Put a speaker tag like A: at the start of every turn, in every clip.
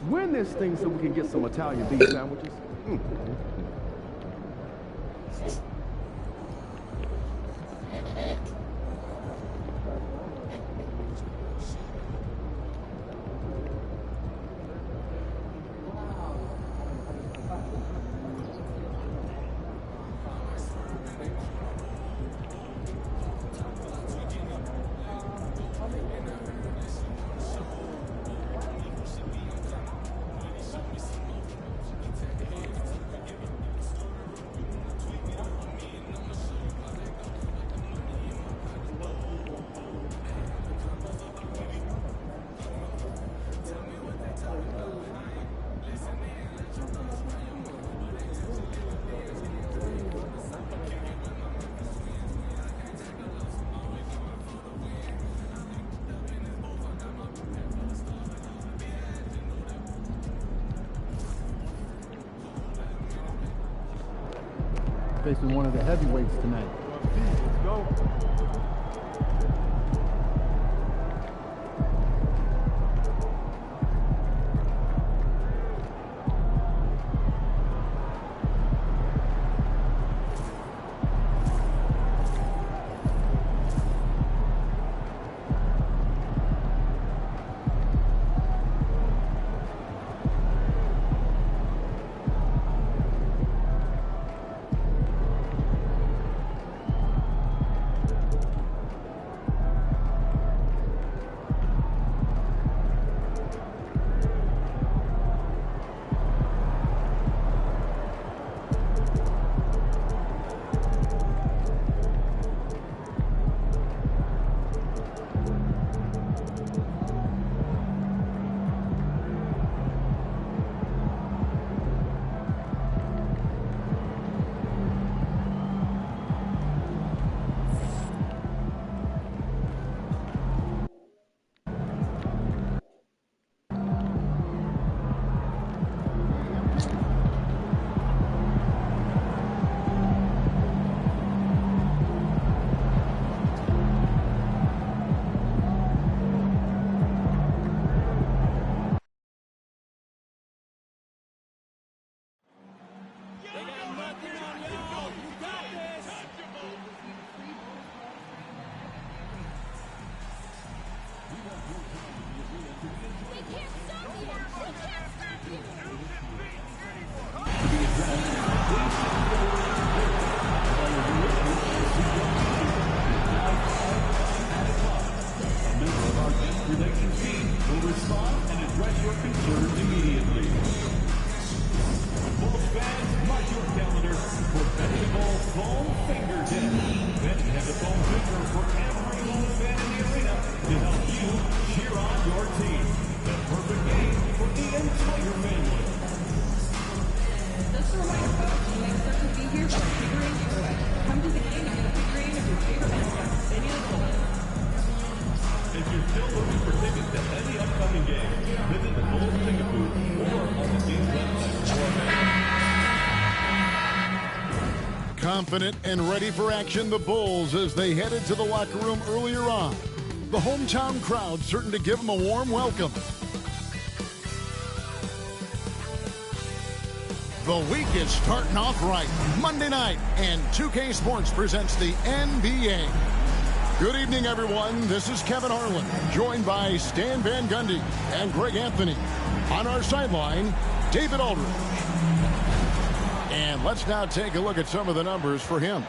A: Win this thing so we can get some Italian beef sandwiches.
B: Facing one of the heavyweights tonight.
A: Let's go.
C: Confident and ready for action, the Bulls as they headed to the locker room earlier on. The hometown crowd certain to give them a warm welcome. The week is starting off right. Monday night, and 2K Sports presents the NBA. Good evening, everyone. This is Kevin Harlan, joined by Stan Van Gundy and Greg Anthony. On our sideline, David Aldridge. And let's now take a look at some of the numbers for him.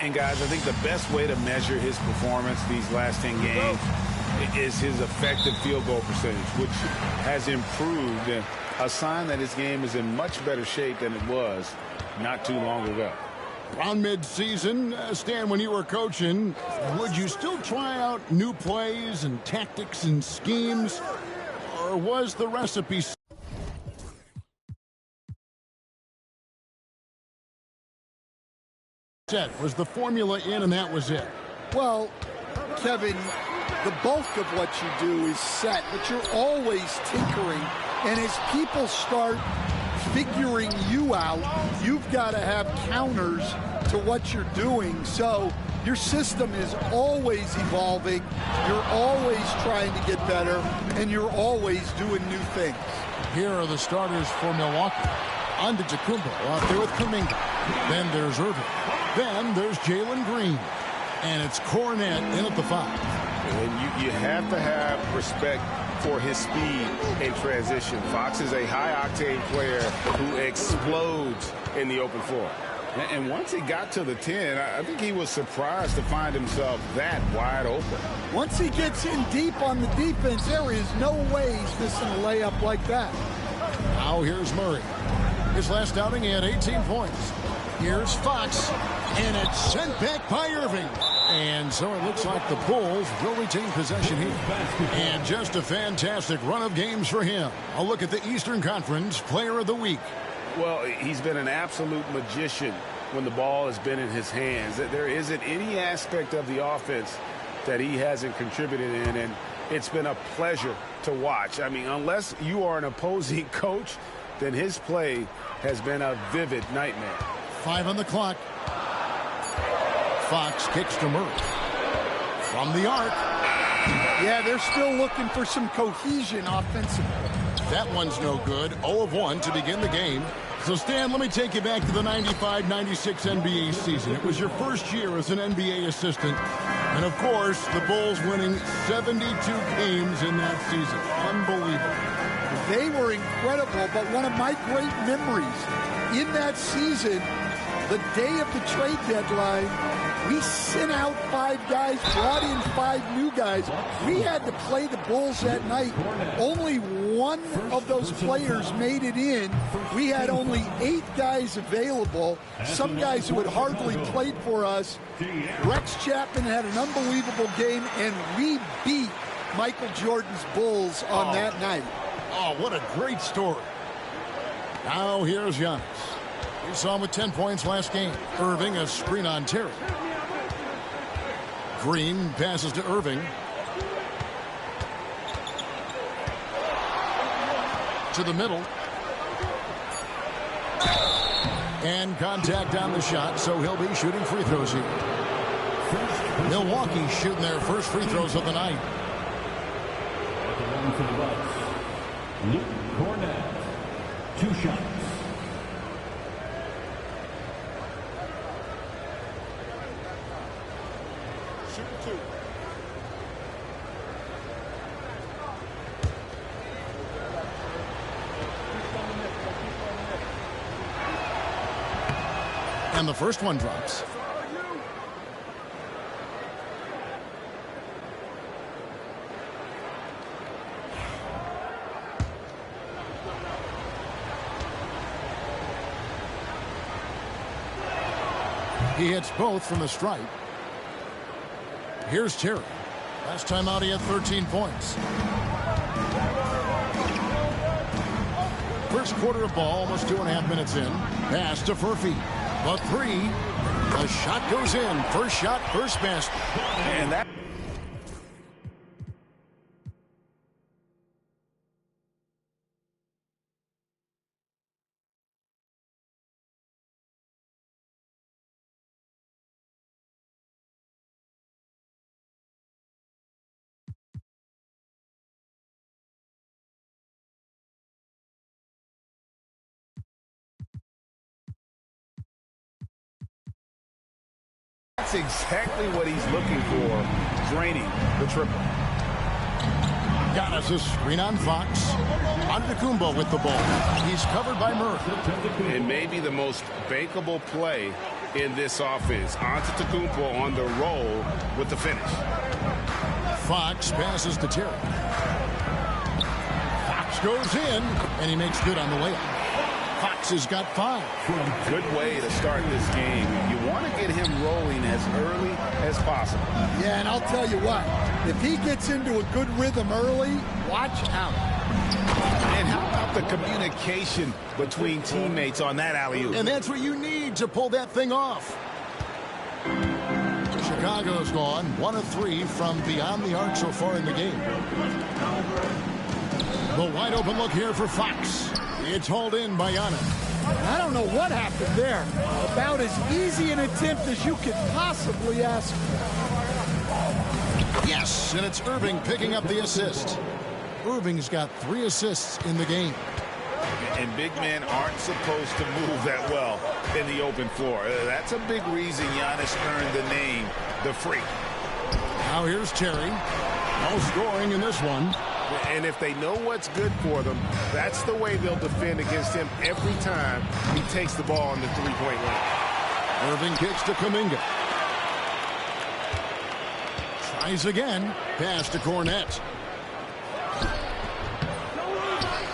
D: And guys, I think the best way to measure his performance these last 10 games is his effective field goal percentage, which has improved, a sign that his game is in much better shape than it was not too long ago.
C: Around mid-season, Stan, when you were coaching, would you still try out new plays and tactics and schemes, or was the recipe set? Was the formula in and that was it?
E: Well, Kevin, the bulk of what you do is set, but you're always tinkering. And as people start figuring you out, you've got to have counters to what you're doing. So Your system is always evolving. You're always trying to get better, and you're always doing new things.
C: Here are the starters for Milwaukee. Antetokounmpo out there with Kuminga. Then there's Irving. Then there's Jalen Green. And it's Cornet in at the 5.
D: And you have to have respect for his speed in transition. Fox is a high-octane player who explodes in the open floor. And once he got to the 10, I think he was surprised to find himself that wide open.
E: Once he gets in deep on the defense, there is no way he's missing a layup like that.
C: Now here's Murray. His last outing, he had 18 points. Here's Fox, and it's sent back by Irving. And so it looks like the Bulls will retain possession here. And just a fantastic run of games for him. A look at the Eastern Conference Player of the Week.
D: Well, he's been an absolute magician when the ball has been in his hands. There isn't any aspect of the offense that he hasn't contributed in, and it's been a pleasure to watch. I mean, unless you are an opposing coach, then his play has been a vivid nightmare.
C: 5 on the clock. Fox kicks to Murray. From the arc.
E: Yeah, they're still looking for some cohesion offensively.
C: That one's no good. 0 of 1 to begin the game. So, Stan, let me take you back to the 95-96 NBA season. It was your first year as an NBA assistant. And, of course, the Bulls winning 72 games in that season. Unbelievable.
E: They were incredible, but one of my great memories in that season, the day of the trade deadline, we sent out 5 guys, brought in 5 new guys. We had to play the Bulls that night. Only one of those players made it in. We had only 8 guys available, some guys who had hardly played for us. Rex Chapman had an unbelievable game, and we beat Michael Jordan's Bulls on that night.
C: Oh, what a great story. Now here's Giannis. You saw him with 10 points last game. Irving, a screen on Terry. Green passes to Irving. To the middle. And contact on the shot, so he'll be shooting free throws here. Milwaukee shooting their first free throws of the night.
F: Luke Cornet, 2 shots.
C: And the first one drops. He hits both from the stripe. Here's Terry. Last time out, he had 13 points. First quarter of ball, almost 2.5 minutes in. Pass to Furphy. A 3. The shot goes in. First shot, first basket.
D: And that. That's exactly what he's looking for, draining the triple.
C: Giannis, a screen on Fox. Antetokounmpo with the ball. He's covered by Murray.
D: It may be the most bankable play in this offense. Antetokounmpo on the roll with the finish.
C: Fox passes to Terry. Fox goes in, and he makes good on the layup. Fox has got 5.
D: Good way to start this game. You want to get him rolling as early as possible.
E: Yeah, and I'll tell you what, if he gets into a good rhythm early, watch out.
D: And how about the communication between teammates on that alley-oop?
C: And that's what you need to pull that thing off. Chicago's gone 1 of 3 from beyond the arc so far in the game. The wide open look here for Fox. It's hauled in by Giannis.
E: I don't know what happened there. About as easy an attempt as you could possibly ask for.
C: Yes, and it's Irving picking up the assist. Irving's got 3 assists in the game.
D: And big men aren't supposed to move that well in the open floor. That's a big reason Giannis earned the name, the Freak.
C: Now here's Terry. No scoring in this one.
D: And if they know what's good for them, that's the way they'll defend against him every time he takes the ball in the three-point line.
C: Irving kicks to Kuminga. Tries again. Pass to Cornette.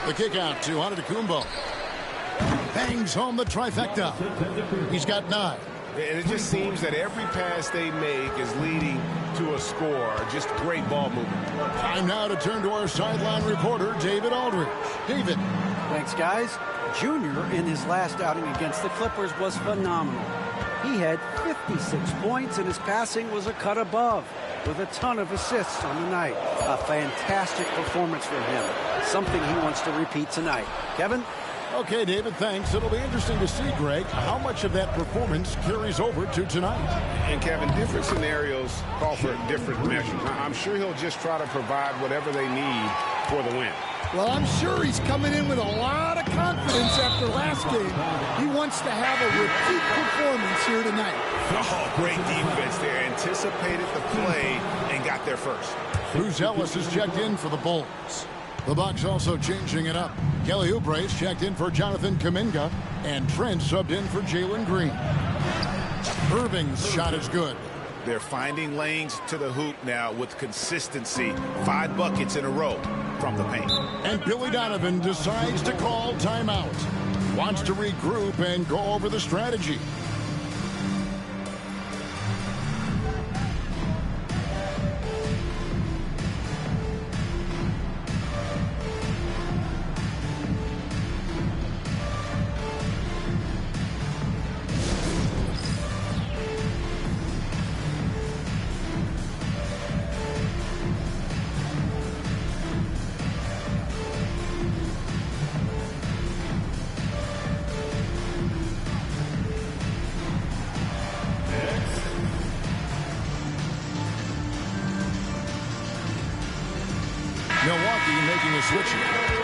C: The kick out to Antetokounmpo. Bangs home the trifecta. He's got 9.
D: And it just seems that every pass they make is leading to a score. Just great ball movement.
C: Time now to turn to our sideline reporter, David Aldridge. David.
G: Thanks, guys. Junior, in his last outing against the Clippers, was phenomenal. He had 56 points, and his passing was a cut above, with a ton of assists on the night. A fantastic performance from him. Something he wants to repeat tonight. Kevin?
C: Okay, David, thanks. It'll be interesting to see, Greg, how much of that performance carries over to tonight.
D: And, Kevin, different scenarios call for different measures. I'm sure he'll just try to provide whatever they need for the win.
E: Well, I'm sure he's coming in with a lot of confidence after last game. He wants to have a repeat performance here tonight.
D: Oh, great defense there. Anticipated the play and got there first.
C: Bruce Ellis is checked in for the Bulls. The Bucks also changing it up. Kelly Oubre's checked in for Jonathan Kuminga, and Trent subbed in for Jalen Green. Irving's shot is good.
D: They're finding lanes to the hoop now with consistency. 5 buckets in a row from the paint.
C: And Billy Donovan decides to call timeout. Wants to regroup and go over the strategy. Milwaukee making a switch.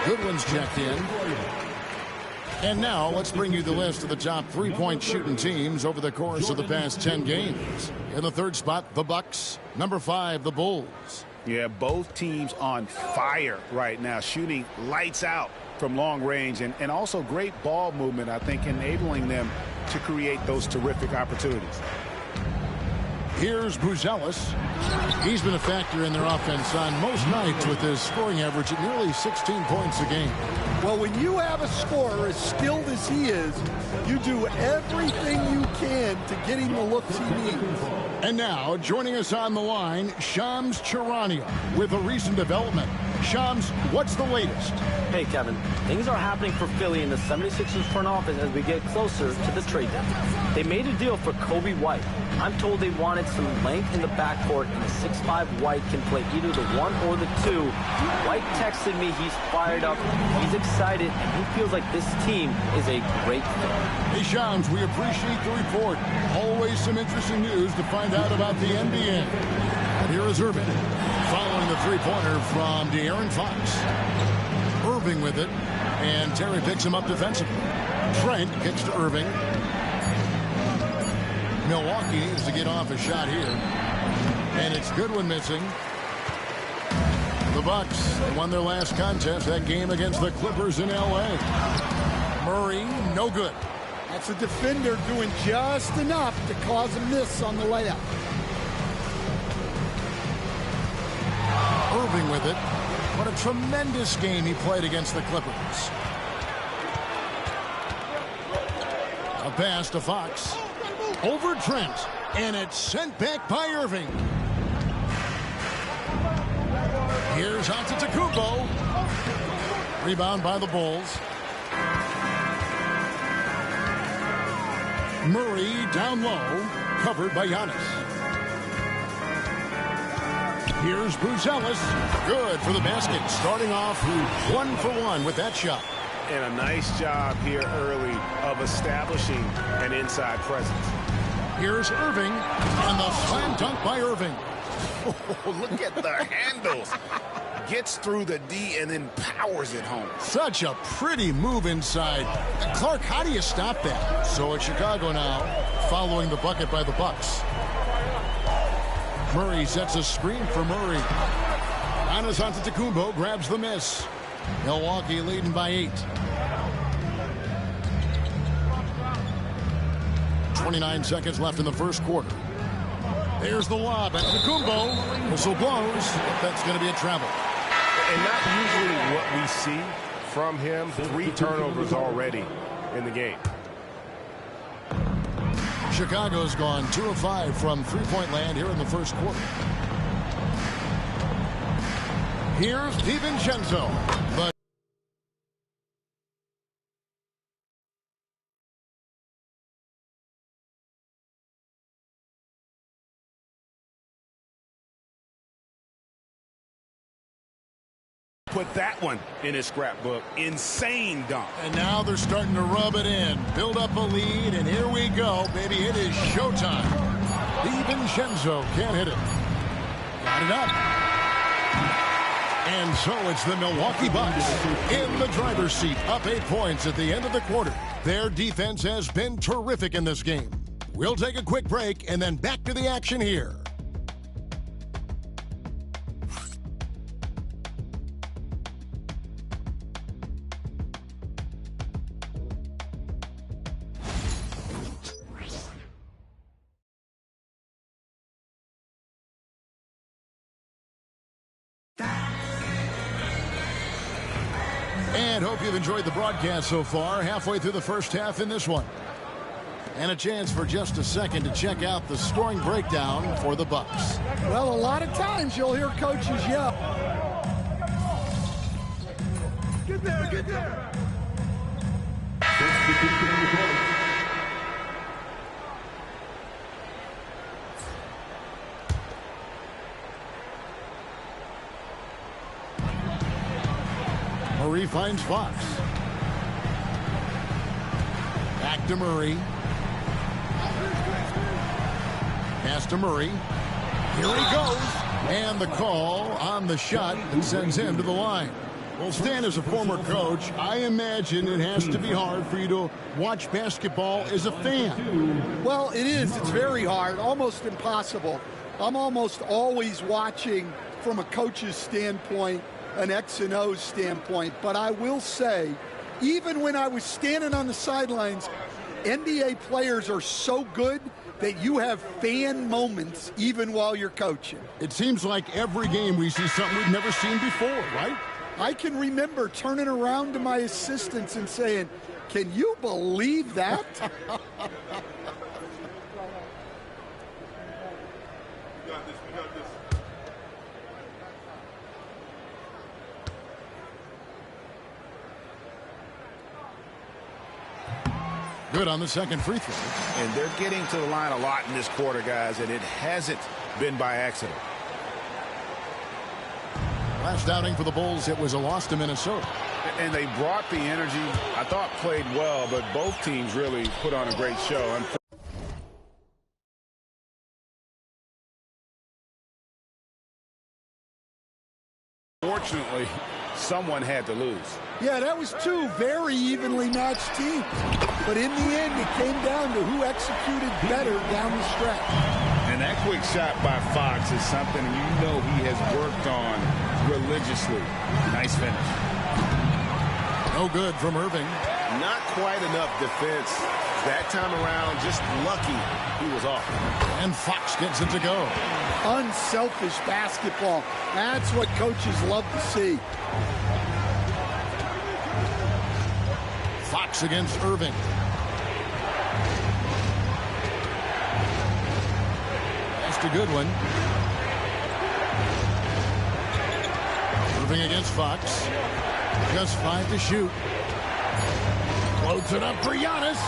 C: Goodwin's checked in. And now let's bring you the list of the top 3-point shooting teams over the course of the past 10 games. In the 3rd spot, the Bucks. Number 5, the Bulls.
D: Yeah, both teams on fire right now, shooting lights out from long range, and also great ball movement, I think, enabling them to create those terrific opportunities.
C: Here's Buzelis. He's been a factor in their offense on most nights with his scoring average at nearly 16 points a game.
E: Well, when you have a scorer as skilled as he is, you do everything you can to get him the looks he needs.
C: And now, joining us on the line, Shams Charania with a recent development. Shams, what's the latest?
H: Hey, Kevin. Things are happening for Philly in the 76ers front office as we get closer to the trade deadline. They made a deal for Kobe White. I'm told they wanted some length in the backcourt, and a 6'5" White can play either the 1 or the 2. White texted me he's fired up, he's excited, and he feels like this team is a great fit.
C: Hey, Shams, we appreciate the report. Always some interesting news to find out about the NBA. And here is Irving, following the three-pointer from De'Aaron Fox. Irving with it, and Terry picks him up defensively. Trent kicks to Irving. Milwaukee needs to get off a shot here, and it's Goodwin missing. The Bucks won their last contest, that game against the Clippers in L.A. Murray, no good.
E: That's a defender doing just enough to cause a miss on the layup.
C: Irving with it. What a tremendous game he played against the Clippers. A pass to Fox. Over Trent. And it's sent back by Irving. Here's Antetokounmpo. Rebound by the Bulls. Murray down low. Covered by Giannis. Here's Buzelis. Good for the basket. Starting off 1 for 1 with that shot.
D: And a nice job here early of establishing an inside presence.
C: Here's Irving, and the slam dunk by Irving.
D: Oh, look at the handles. Gets through the D and then powers it home.
C: Such a pretty move inside. Clark, how do you stop that? So it's Chicago now, following the bucket by the Bucks. Murray sets a screen for Murray. Giannis Antetokounmpo grabs the miss. Milwaukee leading by 8. 29 seconds left in the first quarter. There's the lob. Antetokounmpo. Whistle blows. That's going to be a travel.
I: And not usually what we see from him. 3 turnovers already in the game.
C: Chicago's gone 2 of 5 from three-point land here in the first quarter. Here's DiVincenzo. But
D: put that one in his scrapbook. Insane dunk.
C: And now they're starting to rub it in. Build up a lead, and here we go, baby. It is showtime. DiVincenzo can't hit it. Got it up. And so it's the Milwaukee Bucks in the driver's seat, up 8 points at the end of the quarter. Their defense has been terrific in this game. We'll take a quick break and then back to the action here. And hope you've enjoyed the broadcast so far. Halfway through the first half in this one. And a chance for just a second to check out the scoring breakdown for the Bucks.
E: Well, a lot of times you'll hear coaches yell.
A: Get there, get there.
C: Murray finds Fox. Back to Murray. Pass to Murray. Here he goes. And the call on the shot that sends him to the line. Well, Stan, as a former coach, I imagine it has to be hard for you to watch basketball as a fan.
E: Well, it is. It's very hard, almost impossible. I'm almost always watching from a coach's standpoint, an X and O standpoint. But I will say, even when I was standing on the sidelines, NBA players are so good that you have fan moments even while you're coaching.
C: It seems like every game we see something we've never seen before, right?
E: I can remember turning around to my assistants and saying, "Can you believe that?"
C: Good on the second free throw.
D: And they're getting to the line a lot in this quarter, guys, and it hasn't been by accident.
C: Last outing for the Bulls, it was a loss to Minnesota.
D: And they brought the energy. I thought played well, but both teams really put on a great show. Unfortunately, someone had to lose.
E: Yeah, that was 2 very evenly matched teams. But in the end, it came down to who executed better down the stretch.
D: And that quick shot by Fox is something you know he has worked on religiously. Nice finish.
C: No good from Irving.
I: Not quite enough defense that time around. Just lucky he was off.
C: And Fox gets it to go.
E: Unselfish basketball. That's what coaches love to see.
C: Fox against Irving. That's a good one. Irving against Fox. Just 5 to shoot. Floats it up for Giannis.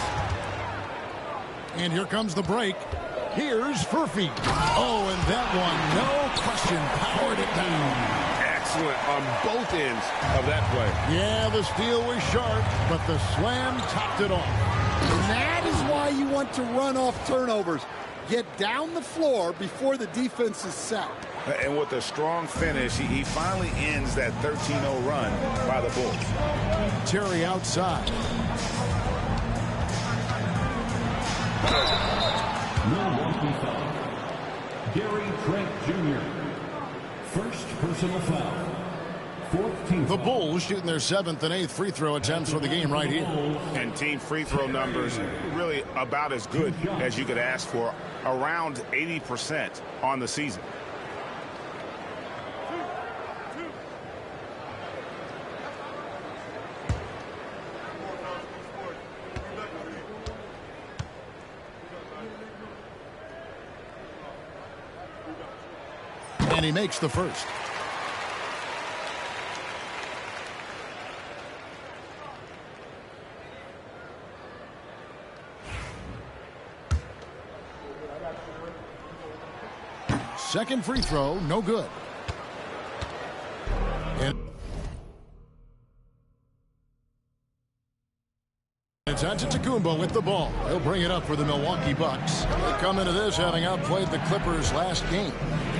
C: And here comes the break. Here's Furphy. Oh, and that one, no question, powered it down.
I: excellent on both ends of that play.
C: Yeah, the steal was sharp, but the slam topped it off.
E: And that is why you want to run off turnovers. Get down the floor before the defense is set.
D: And with a strong finish, he finally ends that 13-0 run by the Bulls.
C: Terry outside.
F: Milwaukee foul. Gary Trent Jr. First personal foul. 14th.
C: The Bulls shooting their 7th and 8th free throw attempts for the game right here.
D: And team free throw numbers really about as good as you could ask for, around 80% on the season.
C: And he makes the first. Second free throw, no good. And it's Antetokounmpo with the ball. He'll bring it up for the Milwaukee Bucks. They come into this having outplayed the Clippers last game.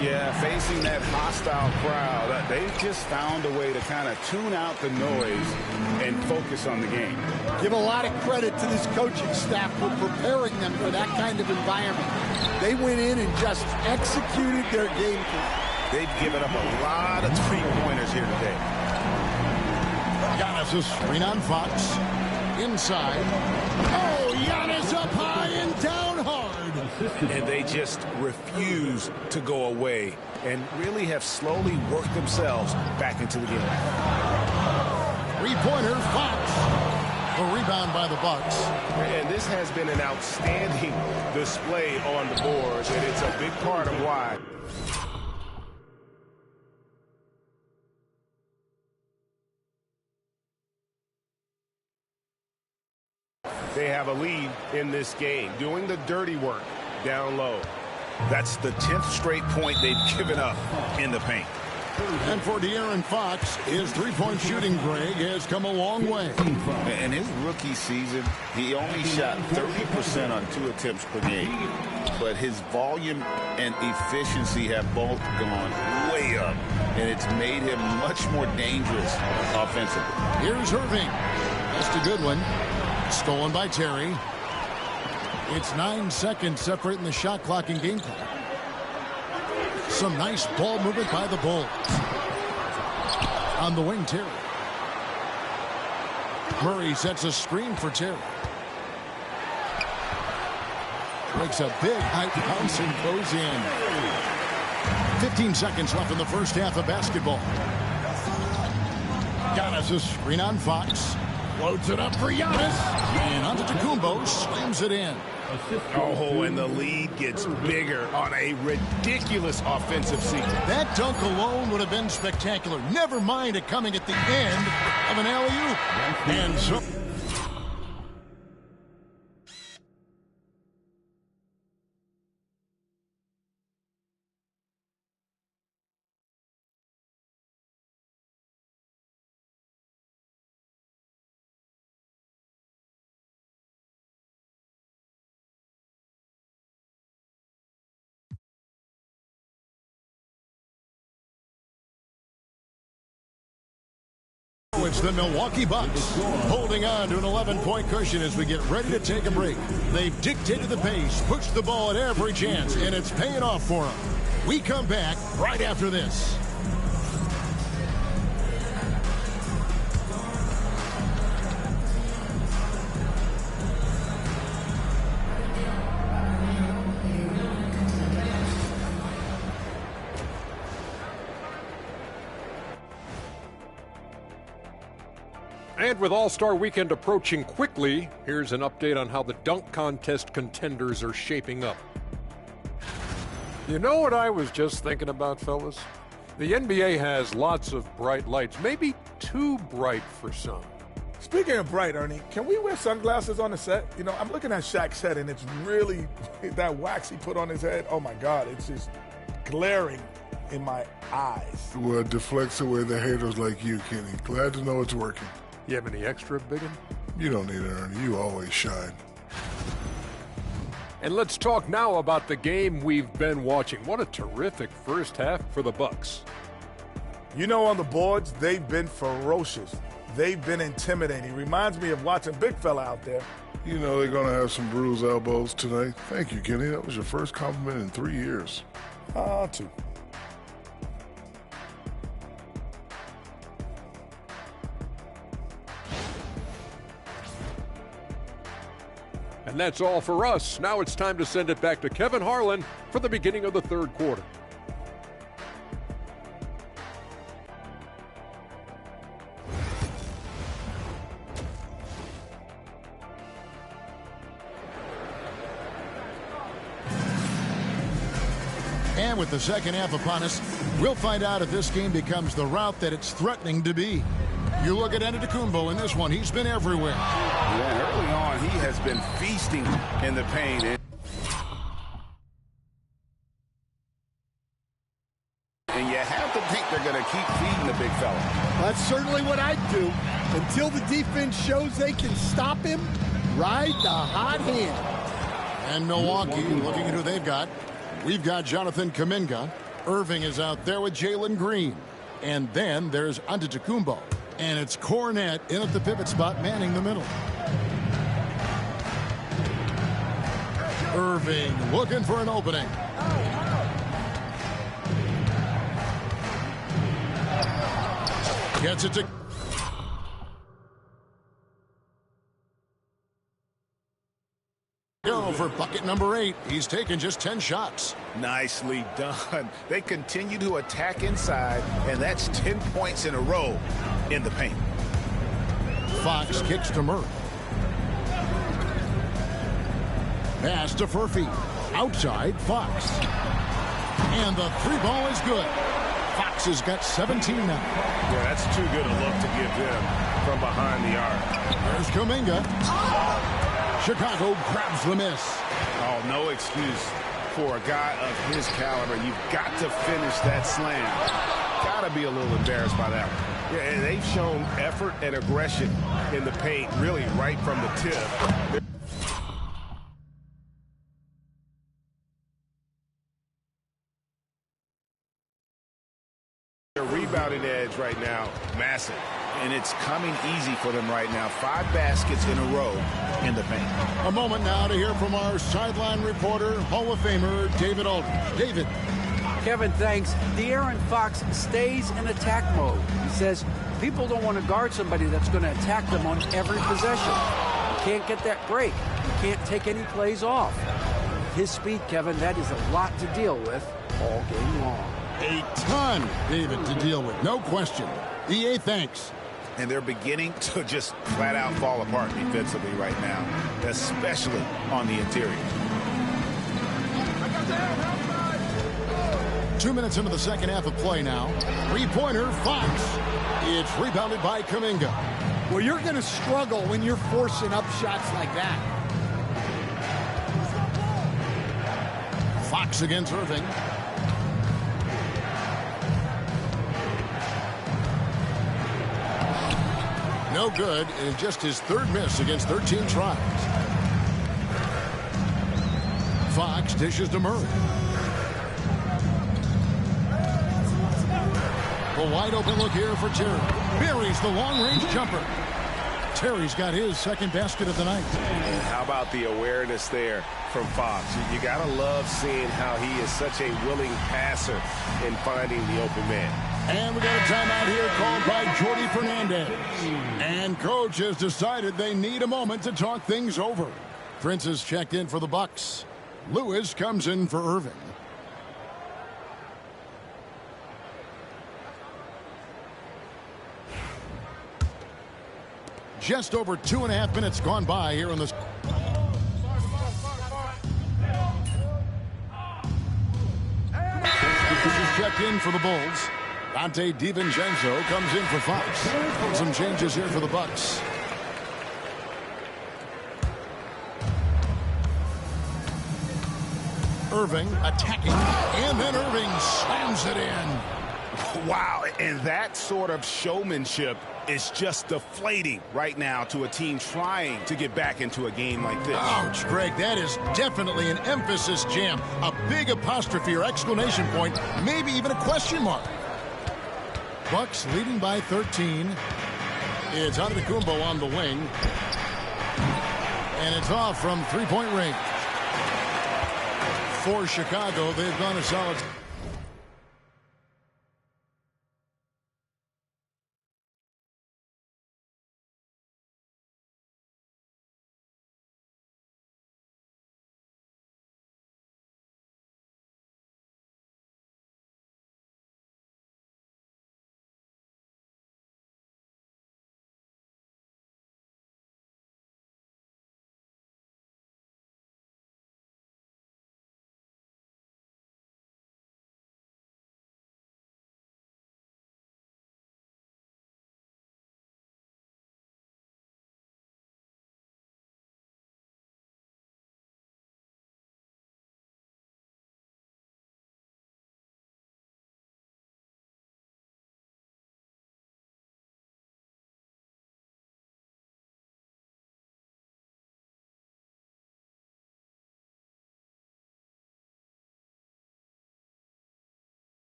D: Yeah, facing that hostile crowd, they've just found a way to kind of tune out the noise and focus on the game.
E: Give a lot of credit to this coaching staff for preparing them for that kind of environment. They went in and just executed their game plan.
D: They've given up a lot of three-pointers here today.
C: Giannis' screen on Fox. Inside. Oh, Giannis up high and down hard.
D: And they just refuse to go away and really have slowly worked themselves back into the game.
C: Three-pointer, Fox. A rebound by the Bucks.
I: And this has been an outstanding display on the boards, and it's a big part of why. They have a lead in this game, doing the dirty work down low.
D: That's the 10th straight point they've given up in the paint.
C: And for De'Aaron Fox, his three-point shooting, Greg, has come a long way.
D: In his rookie season, he only shot 30% on 2 attempts per game. But his volume and efficiency have both gone way up. And it's made him much more dangerous offensively.
C: Here's Irving. That's a good one. Stolen by Terry. It's 9 seconds separating the shot clock and game clock. Some nice ball movement by the Bulls. On the wing, Terry. Murray sets a screen for Terry. Makes a big height bounce and goes in. 15 seconds left in the first half of basketball. Giannis' screen on Fox. Loads it up for Giannis. And Antetokounmpo slams it in.
I: Oh, and the lead gets bigger on a ridiculous offensive sequence.
C: That dunk alone would have been spectacular. Never mind it coming at the end of an alley-oop. And so... It's the Milwaukee Bucks holding on to an 11-point cushion as we get ready to take a break. They've dictated the pace, pushed the ball at every chance, and it's paying off for them. We come back right after this.
J: And with All-Star Weekend approaching quickly, here's an update on how the dunk contest contenders are shaping up. You know what I was just thinking about, fellas? The NBA has lots of bright lights, maybe too bright for some.
A: Speaking of bright, Ernie, can we wear sunglasses on the set? You know, I'm looking at Shaq's head, and it's really that wax he put on his head. Oh, my God, it's just glaring. in my eyes.
K: Well, it deflects away the haters like you, Kenny. Glad to know it's working.
J: You have any extra, Biggin?
K: You don't need it, Ernie. You always shine.
J: And let's talk now about the game we've been watching. What a terrific first half for the Bucks.
A: You know, on the boards, they've been ferocious. They've been intimidating. Reminds me of watching big fella out there.
K: You know they're going to have some bruised elbows tonight. Thank you, Kenny. That was your first compliment in 3 years.
A: 2.
J: And that's all for us. Now it's time to send it back to Kevin Harlan for the beginning of the third quarter.
C: And with the second half upon us, we'll find out if this game becomes the route that it's threatening to be. You look at Antetokounmpo in this one. He's been everywhere.
D: Yeah, early on, he has been feasting in the paint. And you have to think they're going to keep feeding the big fella.
E: That's certainly what I'd do. Until the defense shows they can stop him, ride the hot hand.
C: And Milwaukee, looking at who they've got. We've got Jonathan Kuminga. Irving is out there with Jalen Green. And then there's Antetokounmpo. And it's Cornette in at the pivot spot, manning the middle. Irving looking for an opening. Gets it to... Go for bucket number 8. He's taken just 10 shots.
D: Nicely done. They continue to attack inside, and that's 10 points in a row in the paint.
C: Fox kicks to Murray. Pass to Furphy. Outside, Fox. And the 3-ball is good. Fox has got 17 now.
I: Yeah, that's too good a look to give him from behind the arc.
C: There's Kuminga. Chicago grabs the miss.
D: Oh, no excuse for a guy of his caliber. You've got to finish that slam. Got to be a little embarrassed by that one.
I: Yeah, and they've shown effort and aggression in the paint, really right from the tip. Their rebounding edge right now, massive.
D: And it's coming easy for them right now. 5 baskets in a row in the paint.
C: A moment now to hear from our sideline reporter, Hall of Famer David Aldridge. David.
G: Kevin, thanks. De'Aaron Fox stays in attack mode. He says people don't want to guard somebody that's going to attack them on every possession. You can't get that break. You can't take any plays off. His speed, Kevin, that is a lot to deal with all game long.
C: A ton, David, to deal with. No question. EA, thanks.
D: And they're beginning to just flat out fall apart defensively right now, especially on the interior.
C: 2 minutes into the second half of play now. 3-pointer, Fox. It's rebounded by Kuminga.
E: Well, you're going to struggle when you're forcing up shots like that.
C: Fox against Irving. No good, and just his 3rd miss against 13 tries. Fox dishes to Murray. A wide open look here for Terry. Buries the long-range jumper. Terry's got his 2nd basket of the night.
I: And how about the awareness there from Fox? You got to love seeing how he is such a willing passer in finding the open man.
C: And we got a timeout here called by Jordy Fernandez. And coach has decided they need a moment to talk things over. Prince has checked in for the Bucks. Lewis comes in for Irving. Just over 2.5 minutes gone by here in this. This is checked in for the Bulls. Dante DiVincenzo comes in for Fox. Some changes here for the Bucks. Irving attacking, and then Irving slams it in.
D: Wow, and that sort of showmanship is just deflating right now to a team trying to get back into a game like this.
C: Ouch, Greg, that is definitely an emphasis jam. A big apostrophe or exclamation point, maybe even a question mark. Bucks leading by 13. It's Antetokounmpo on the wing. And it's off from three-point range. For Chicago, they've gone a solid...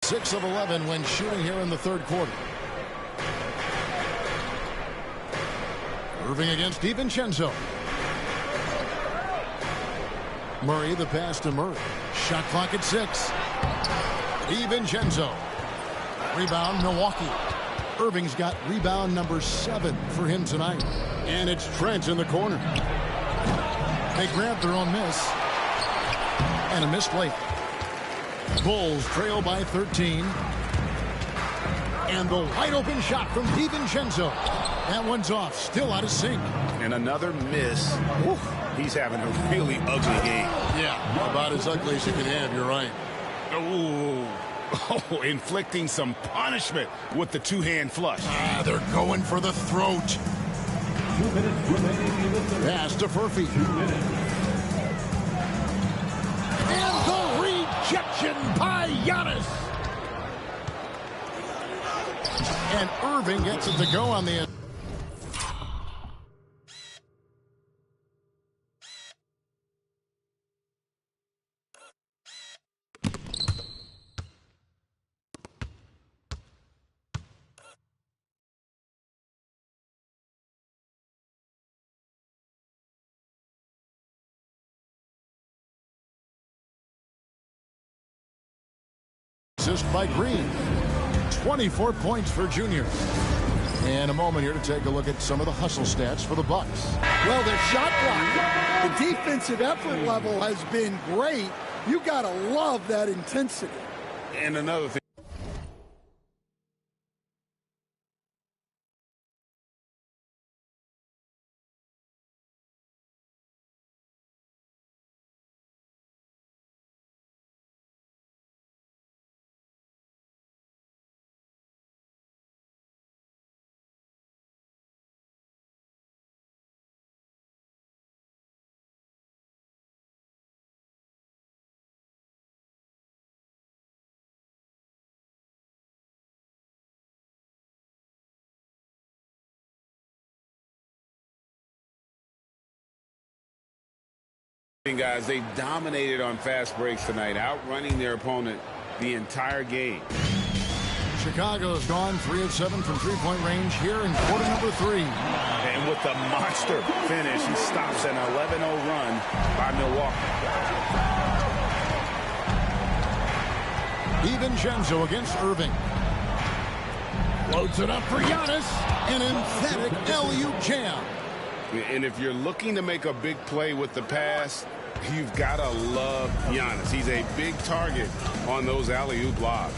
C: Six of 11 when shooting here in the third quarter. Irving against DiVincenzo. Murray, the pass to Murray. Shot clock at 6. DiVincenzo. Rebound, Milwaukee. Irving's got rebound number 7 for him tonight. And it's Trent in the corner. They grabbed their own miss. And a missed late. Bulls trail by 13. And the wide open shot from DiVincenzo. That one's off, still out of sync.
D: And another miss. Woo. He's having a really ugly game.
C: Yeah, about as ugly as you can have, you're right.
D: Ooh. Oh, inflicting some punishment with the two-hand flush.
C: They're going for the throat.
F: 2 minutes remaining in the third.
C: Pass to Furphy.
F: 2 minutes.
C: And the rejection by Giannis. And Irving gets it to go on the... Assist by Green. 24 points for Junior. And a moment here to take a look at some of the hustle stats for the Bucks.
E: Well, their shot block, the defensive effort level has been great. You got to love that intensity.
D: And another thing. Guys, they dominated on fast breaks tonight, outrunning their opponent the entire game.
C: Chicago's gone 3 of 7 from three-point range here in quarter number 3.
D: And with the monster finish, he stops an 11-0 run by Milwaukee.
C: DiVincenzo against Irving. Loads it up for Giannis. An emphatic LU jam.
D: And if you're looking to make a big play with the pass, you've got to love Giannis. He's a big target on those alley-oop lobs.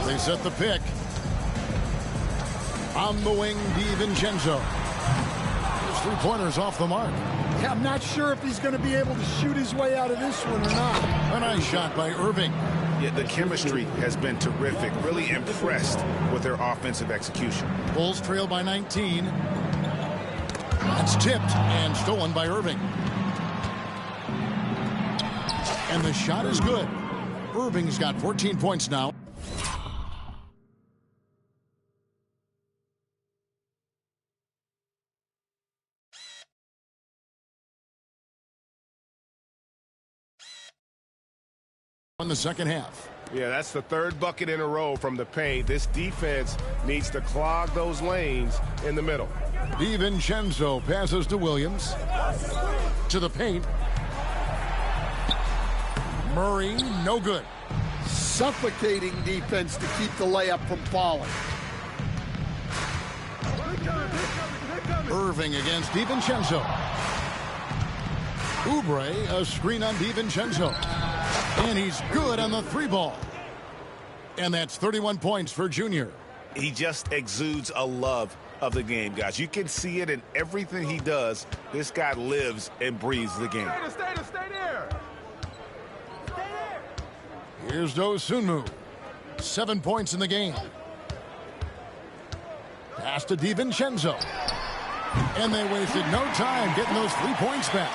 C: They set the pick. On the wing, DiVincenzo. His three-pointers off the mark.
E: Yeah, I'm not sure if he's going to be able to shoot his way out of this one or not.
C: A nice shot by Irving.
D: Yeah, the chemistry has been terrific. Really impressed with their offensive execution.
C: Bulls trail by 19. That's tipped and stolen by Irving. And the shot is good. Irving's got 14 points now. In the second half.
I: Yeah, that's the third bucket in a row from the paint. This defense needs to clog those lanes in the middle.
C: DiVincenzo passes to Williams. To the paint. Murray, no good.
E: Suffocating defense to keep the layup from falling.
C: Irving against DiVincenzo. Oubre, a screen on DiVincenzo. And he's good on the three ball. And that's 31 points for Junior.
D: He just exudes a love of the game, guys. You can see it in everything he does. This guy lives and breathes the game.
I: Stay there.
C: Here's Dosunmu. 7 points in the game. Pass to DiVincenzo. And they wasted no time getting those 3 points back.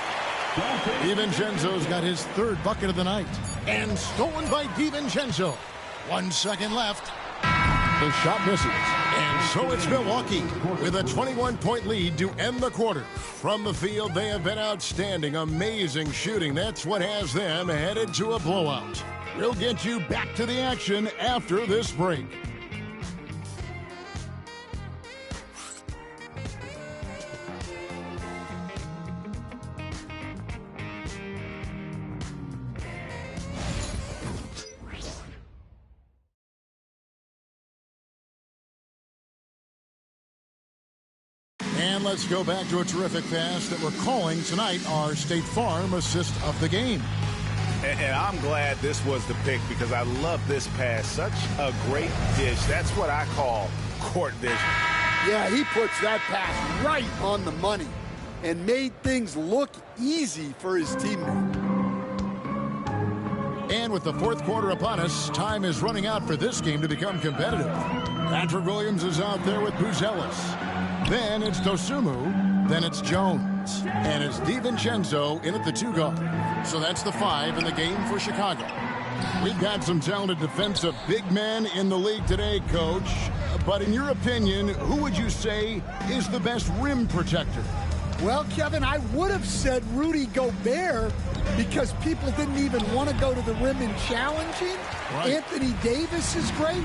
C: DiVincenzo's got his third bucket of the night. And stolen by DiVincenzo. 1 second left. The shot misses. And so it's Milwaukee with a 21-point lead to end the quarter. From the field, they have been outstanding. Amazing shooting. That's what has them headed to a blowout. We'll get you back to the action after this break. And let's go back to a terrific pass that we're calling tonight our State Farm assist of the game.
D: And I'm glad this was the pick because I love this pass. Such a great dish. That's what I call court vision.
E: Yeah, he puts that pass right on the money and made things look easy for his teammate.
C: And with the fourth quarter upon us, time is running out for this game to become competitive. Patrick Williams is out there with Buzelis. Then it's Dosunmu. Then it's Jones. And it's DiVincenzo in at the 2 guard. So that's the 5 in the game for Chicago. We've got some talented defensive big men in the league today, Coach. But in your opinion, who would you say is the best rim protector?
E: Well, Kevin, I would have said Rudy Gobert because people didn't even want to go to the rim and challenge him. Right. Anthony Davis is great.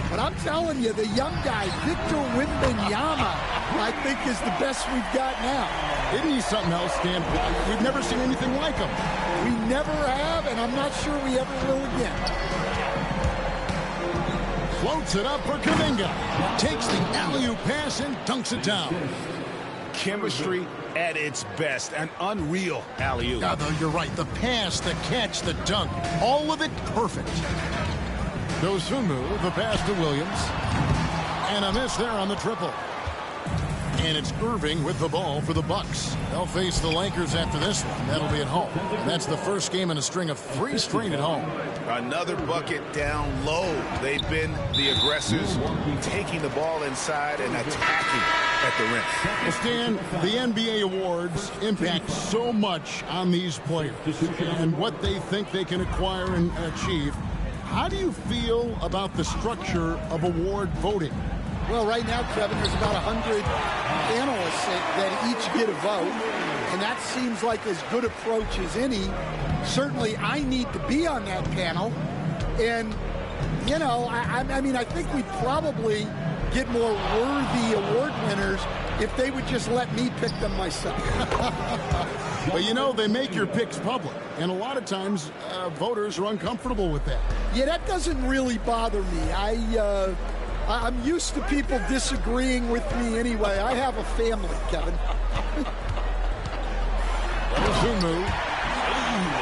E: But I'm telling you, the young guy, Victor Wembanyama, I think is the best we've got now.
C: Isn't he something else, Stan? We've never seen anything like him.
E: We never have, and I'm not sure we ever will again.
C: Floats it up for Kuminga. Takes the alley-oop pass and dunks it down.
D: Chemistry at its best. An unreal alley-oop.
C: You're right. The pass, the catch, the dunk. All of it perfect. Dosunmu, the pass to Williams. And a miss there on the triple. And it's Irving with the ball for the Bucks. They'll face the Lakers after this one. That'll be at home. That's the first game in a string of 3 straight at home.
D: Another bucket down low. They've been the aggressors, taking the ball inside and attacking at the rim.
C: Well, Stan, the NBA awards impact so much on these players and what they think they can acquire and achieve. How do you feel about the structure of award voting?
E: Well, right now, Kevin, there's about 100 analysts that each get a vote, and that seems like as good approach as any. Certainly, I need to be on that panel, and, you know, I mean, I think we'd probably get more worthy award winners if they would just let me pick them myself.
C: But, you know, they make your picks public, and a lot of times voters are uncomfortable with that.
E: Yeah, that doesn't really bother me. I'm used to people disagreeing with me anyway. I have a family, Kevin.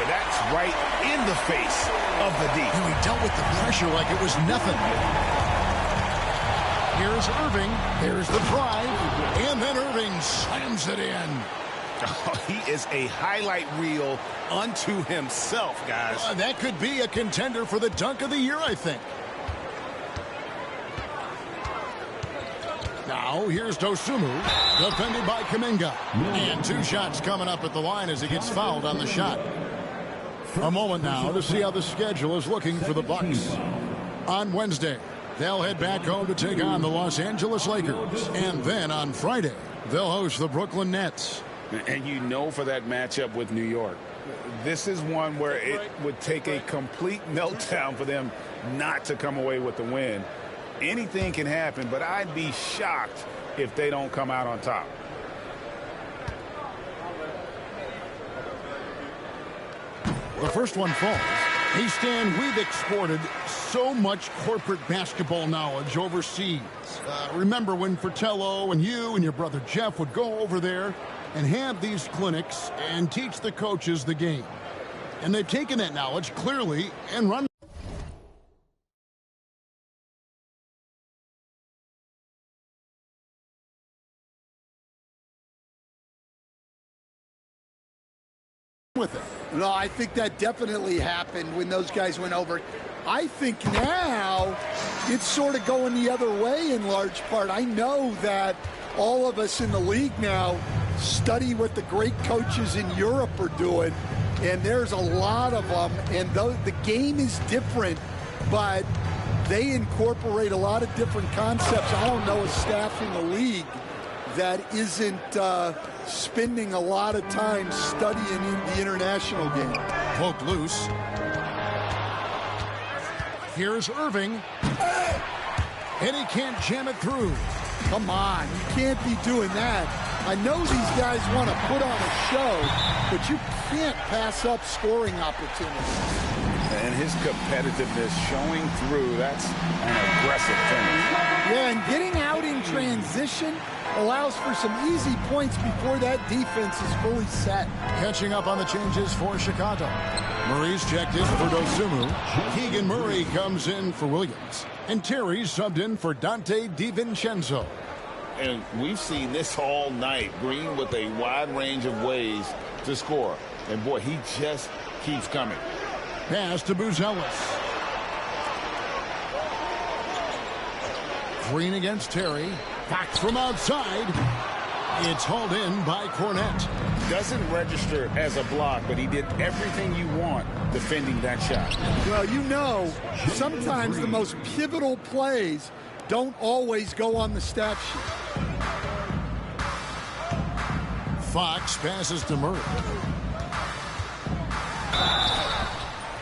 D: That's right in the face of the D.
C: And he dealt with the pressure like it was nothing. Here's Irving. Here's the drive. And then Irving slams it in.
D: Oh, he is a highlight reel unto himself, guys.
C: That could be a contender for the dunk of the year, I think. Now, here's Dosunmu, defended by Kuminga. And 2 shots coming up at the line as he gets fouled on the shot. A moment now to see how the schedule is looking for the Bucks. On Wednesday, they'll head back home to take on the Los Angeles Lakers. And then on Friday, they'll host the Brooklyn Nets.
D: And you know, for that matchup with New York, this is one where it would take a complete meltdown for them not to come away with the win. Anything can happen, but I'd be shocked if they don't come out on top.
C: The first one falls. Hey, Stan, we've exported so much corporate basketball knowledge overseas. Remember when Fratello and you and your brother Jeff would go over there and have these clinics and teach the coaches the game. And they've taken that knowledge clearly and run with it.
E: No, I think that definitely happened when those guys went over. I think now it's sort of going the other way in large part. I know that all of us in the league now study what the great coaches in Europe are doing, and there's a lot of them, and the game is different, but they incorporate a lot of different concepts. I don't know a staff in the league that isn't spending a lot of time studying in the international game.
C: Poked loose. Here's Irving. And he can't jam it through.
E: Come on, you can't be doing that. I know these guys want to put on a show, but you can't pass up scoring opportunities.
D: And his competitiveness showing through. That's an aggressive finish.
E: Yeah, and getting out in transition allows for some easy points before that defense is fully set.
C: Catching up on the changes for Chicago. Murray's checked in for Dosunmu. Keegan Murray comes in for Williams. And Terry subbed in for Dante DiVincenzo.
I: And we've seen this all night. Green with a wide range of ways to score. And, boy, he just keeps coming.
C: Pass to Buzelis. Green against Terry. Back from outside. It's hauled in by Cornette.
D: Doesn't register as a block, but he did everything you want defending that shot.
E: Well, you know, sometimes the most pivotal plays don't always go on the stat sheet.
C: Fox passes to Murray.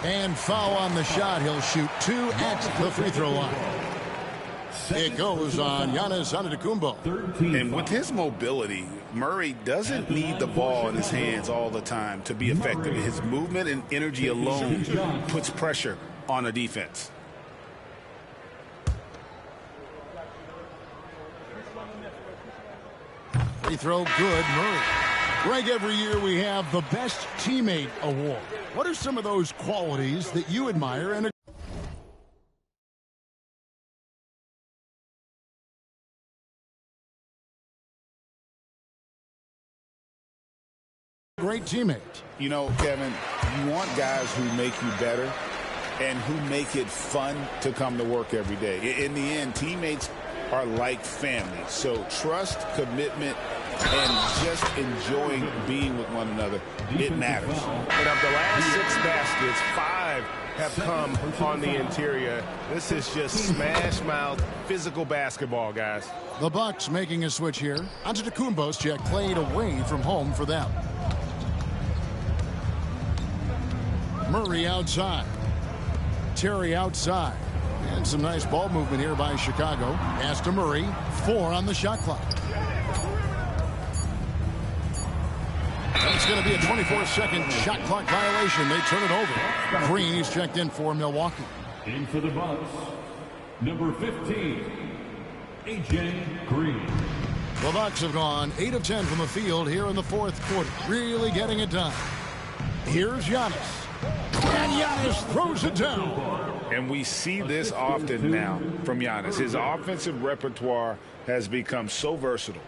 C: And foul on the shot. He'll shoot 2 at the free throw line. It goes on Giannis Antetokounmpo.
D: And with his mobility, Murray doesn't need the ball in his hands all the time to be effective. His movement and energy alone puts pressure on a defense.
C: Free throw good, Murray. Greg, every year we have the Best Teammate Award. What are some of those qualities that you admire in a great teammate?
D: You know, Kevin, you want guys who make you better and who make it fun to come to work every day. In the end, teammates are like family. So trust, commitment, and just enjoying being with one another, it matters.
I: And of the last 6 baskets, 5 have come on the interior. This is just smash mouth physical basketball, guys.
C: The Bucks making a switch here. Antetokounmpo's check played away from home for them. Murray outside. Terry outside. And some nice ball movement here by Chicago. Pass to Murray. 4 on the shot clock. That's going to be a 24-second shot clock violation. They turn it over. Green is checked in for Milwaukee.
F: In for the Bucks, number 15, A.J. Green.
C: The Bucks have gone 8 of 10 from the field here in the fourth quarter. Really getting it done. Here's Giannis. And Giannis throws it down.
D: And we see this often now from Giannis. His offensive repertoire has become so versatile.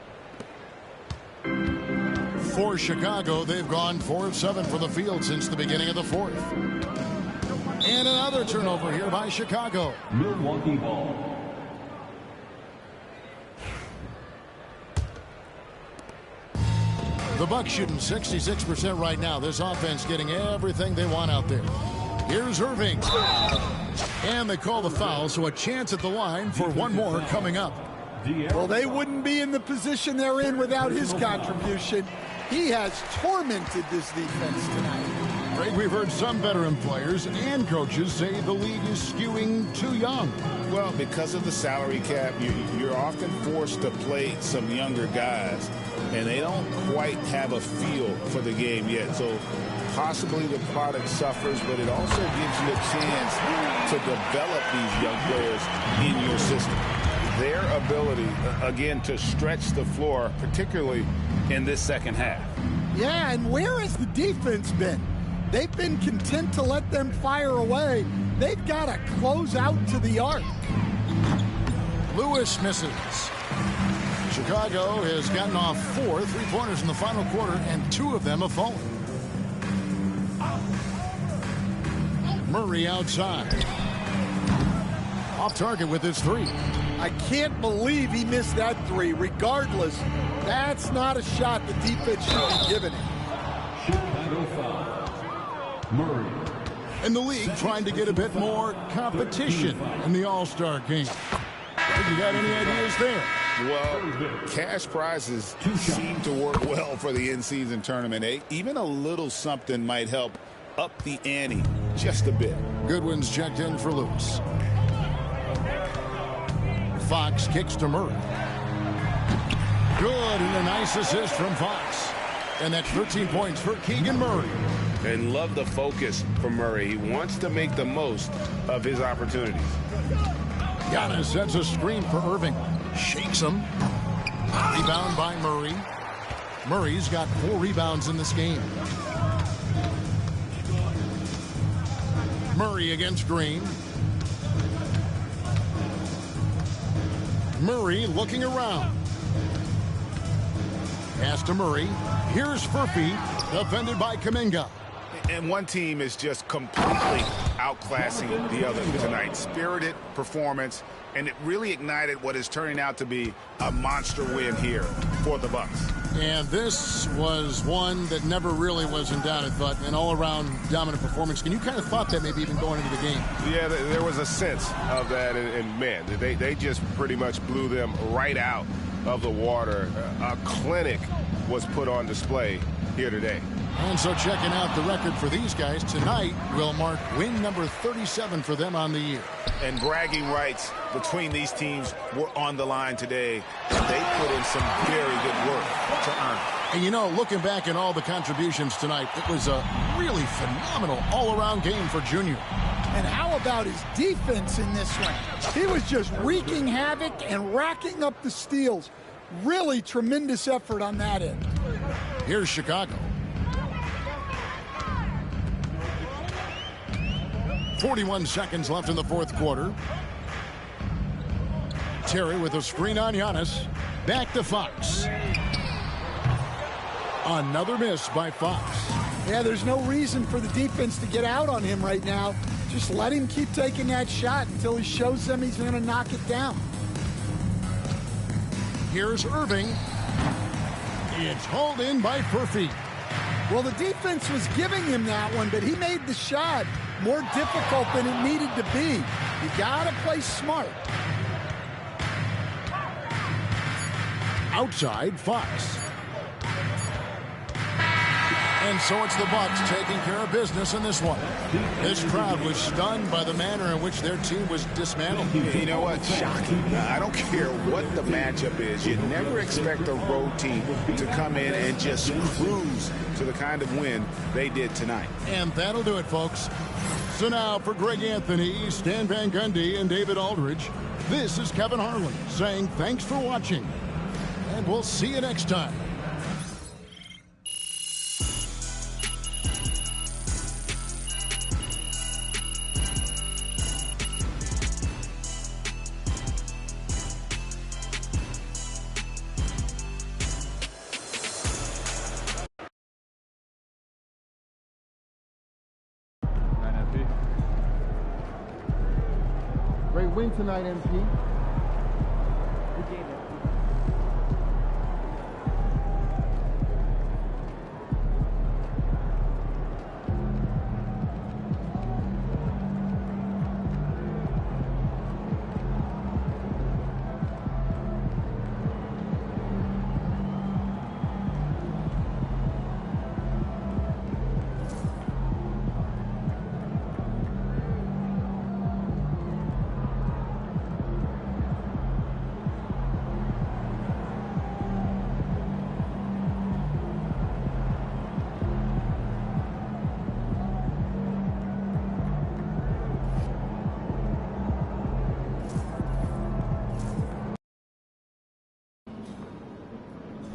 C: For Chicago, they've gone 4 of 7 from the field since the beginning of the fourth. And another turnover here by Chicago.
F: Milwaukee ball.
C: The Bucks shooting 66% right now. This offense getting everything they want out there. Here's Irving. And they call the foul, so a chance at the line for one more coming up.
E: Well, they wouldn't be in the position they're in without his contribution. He has tormented this defense tonight.
C: Greg, we've heard some veteran players and coaches say the league is skewing too young.
D: Well, because of the salary cap, you're often forced to play some younger guys, and they don't quite have a feel for the game yet. So possibly the product suffers, but it also gives you a chance to develop these young players in your system. Their ability, again, to stretch the floor, particularly in this second half.
E: Yeah, and where has the defense been? They've been content to let them fire away. They've got to close out to the arc.
C: Lewis misses. Chicago has gotten off 4 3-pointers in the final quarter, and 2 of them have fallen. Murray outside. Off target with his 3.
E: I can't believe he missed that 3. Regardless, that's not a shot the defense should be giving him.
F: Chicago foul. Murray.
C: And the league trying to get a bit more competition in the All-Star game. Think you got any ideas there?
D: Well, cash prizes seem to work well for the in-season tournament. Even a little something might help up the ante just a bit.
C: Goodwin's checked in for Lewis. Fox kicks to Murray. Good, and a nice assist from Fox. And that's 13 points for Keegan Murray.
I: And love the focus from Murray. He wants to make the most of his opportunities.
C: Giannis sets a screen for Irving. Shakes him. Rebound by Murray. Murray's got 4 rebounds in this game. Murray against Green. Murray looking around. Pass to Murray. Here's Furphy, defended by Kuminga.
D: And one team is just completely outclassing the other tonight. Spirited performance, and it really ignited what is turning out to be a monster win here for the Bucks.
C: And this was one that never really was in doubt, I thought, an all-around dominant performance. And you kind of thought that maybe even going into the game.
I: Yeah, there was a sense of that, and man, they just pretty much blew them right out of the water. A clinic was put on display here today.
C: And so checking out the record for these guys tonight will mark win number 37 for them on the year.
D: And bragging rights between these teams were on the line today. They put in some very good work to earn it.
C: And you know, looking back at all the contributions tonight, it was a really phenomenal all-around game for Junior.
E: And how about his defense in this one? He was just wreaking havoc and racking up the steals. Really tremendous effort on that end.
C: Here's Chicago. 41 seconds left in the fourth quarter. Terry with a screen on Giannis. Back to Fox. Another miss by Fox.
E: Yeah, there's no reason for the defense to get out on him right now. Just let him keep taking that shot until he shows them he's going to knock it down.
C: Here's Irving. It's hauled in by Furphy.
E: Well, the defense was giving him that one, but he made the shot more difficult than it needed to be. You got to play smart.
C: Outside, Fox. And so it's the Bucks taking care of business in this one. This crowd was stunned by the manner in which their team was dismantled.
D: You know what? Shocking. I don't care what the matchup is. You never expect a road team to come in and just cruise to the kind of win they did tonight.
C: And that'll do it, folks. So now for Greg Anthony, Stan Van Gundy, and David Aldridge, this is Kevin Harlan saying thanks for watching. And we'll see you next time.
B: Great win tonight, MP.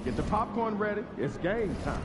L: Get the popcorn ready. It's game time.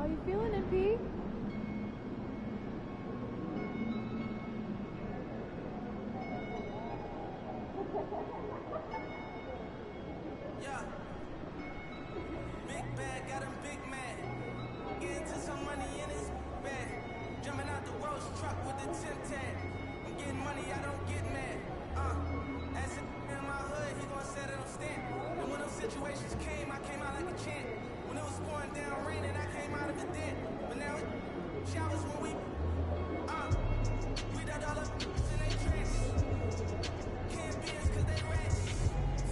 M: How you feeling, MP?
N: Yeah. Big bag, got him big mad. Get into some money in his bag. Jumping out the roast truck with the tip tag. I'm getting money, I don't get mad. As it in my hood, he gon' set it on stand. And when those situations came, I came out like a champ. When it was pouring down raining, I came out of the den. But now it showers when we done all up in they tracks. Can't be us cause they rats.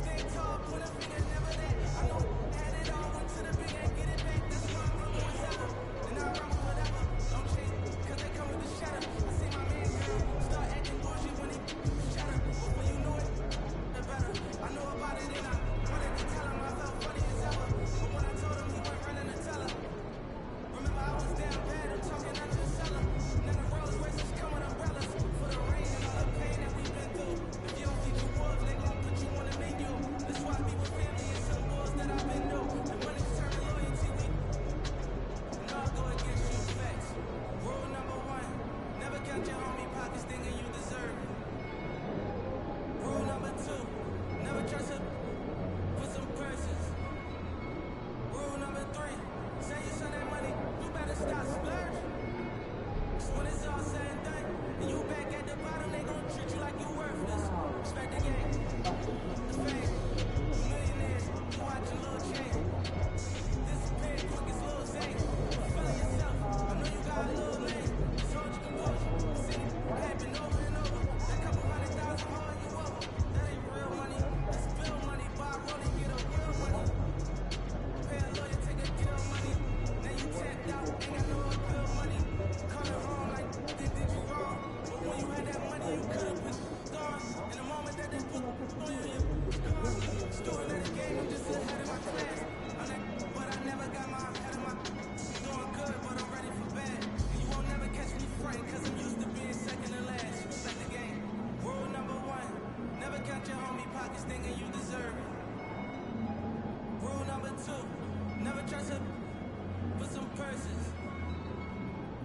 N: Stay tall, put up fingers, never that. I know I had it all, went to the big and get it back. That's why I'm rumble and seller. And I rumble whatever. Don't chase cause they come with the shadow. I see my man girl start acting bullshit when he shadow. Before you know it, the better. I know about it and I wanted to tell him I felt funny as ever. But when I told him he went running to tell her. Remember I was down bad, I'm talking under the cellar. And then the Rolls Royce Never trust her for some purses.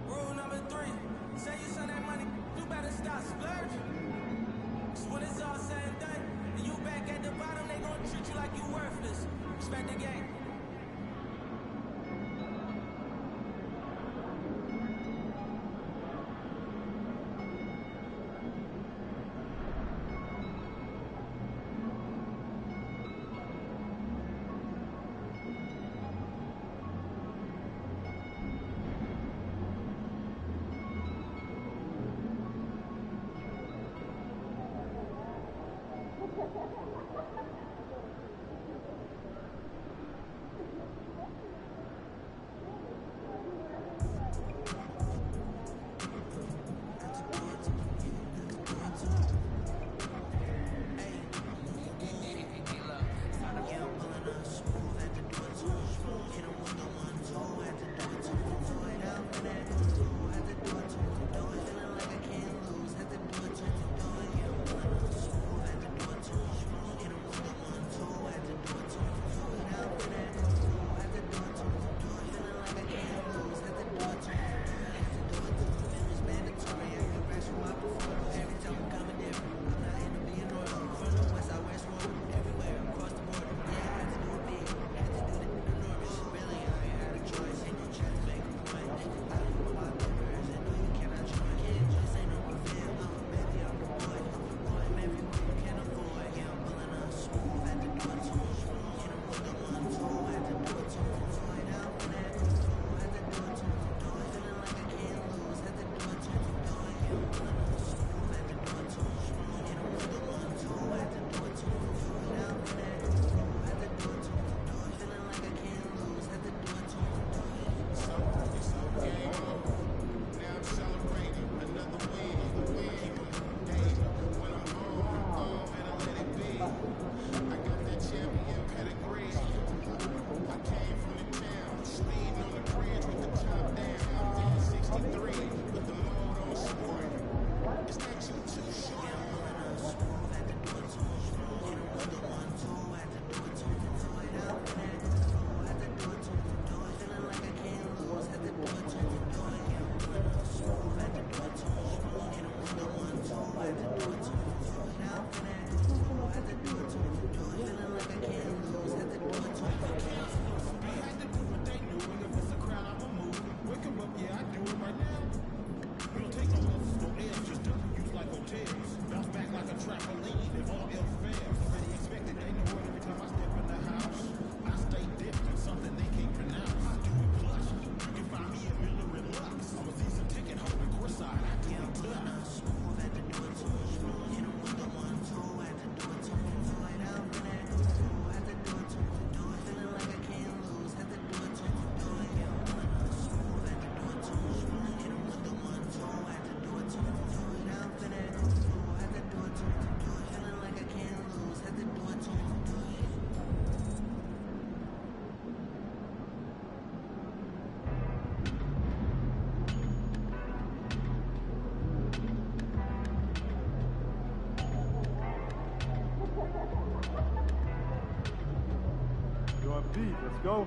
N: Rule number 3, say you send that money, you better stop splurging. Cause when it's all said and done, and you back at the bottom, they gon' treat you like you worthless. Respect the game.
B: Let's go.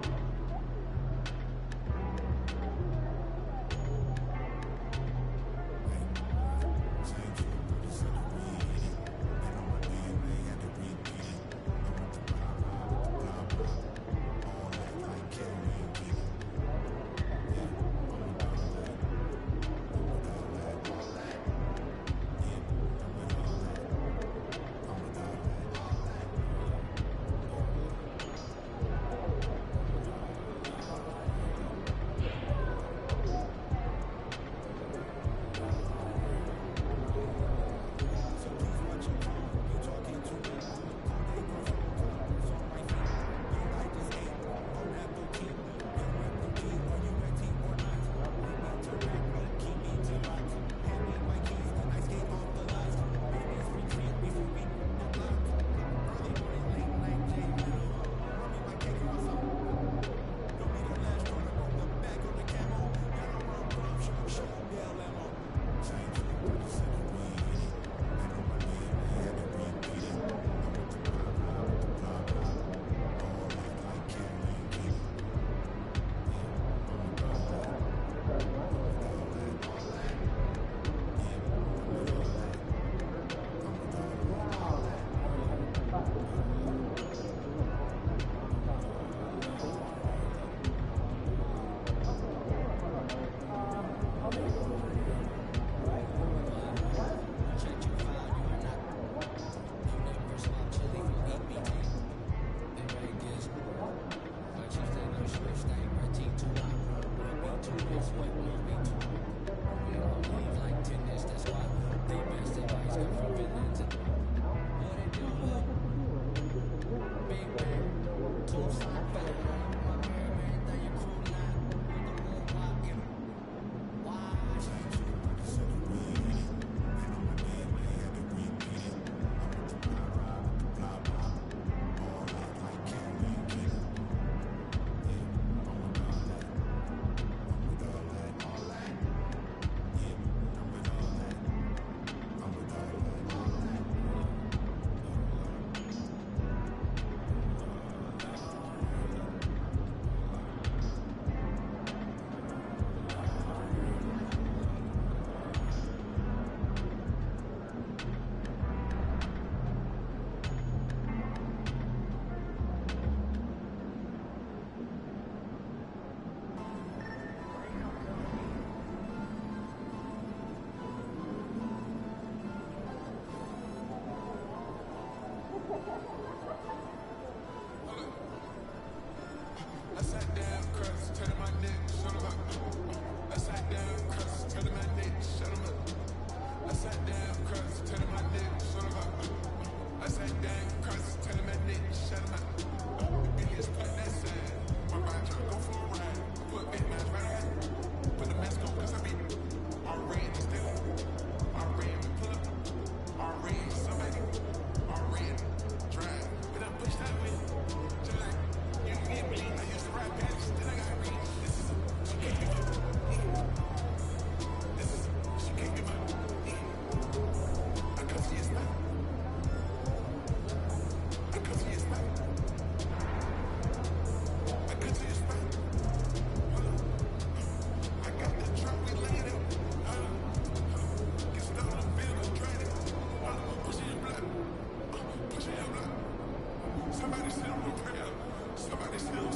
O: Somebody still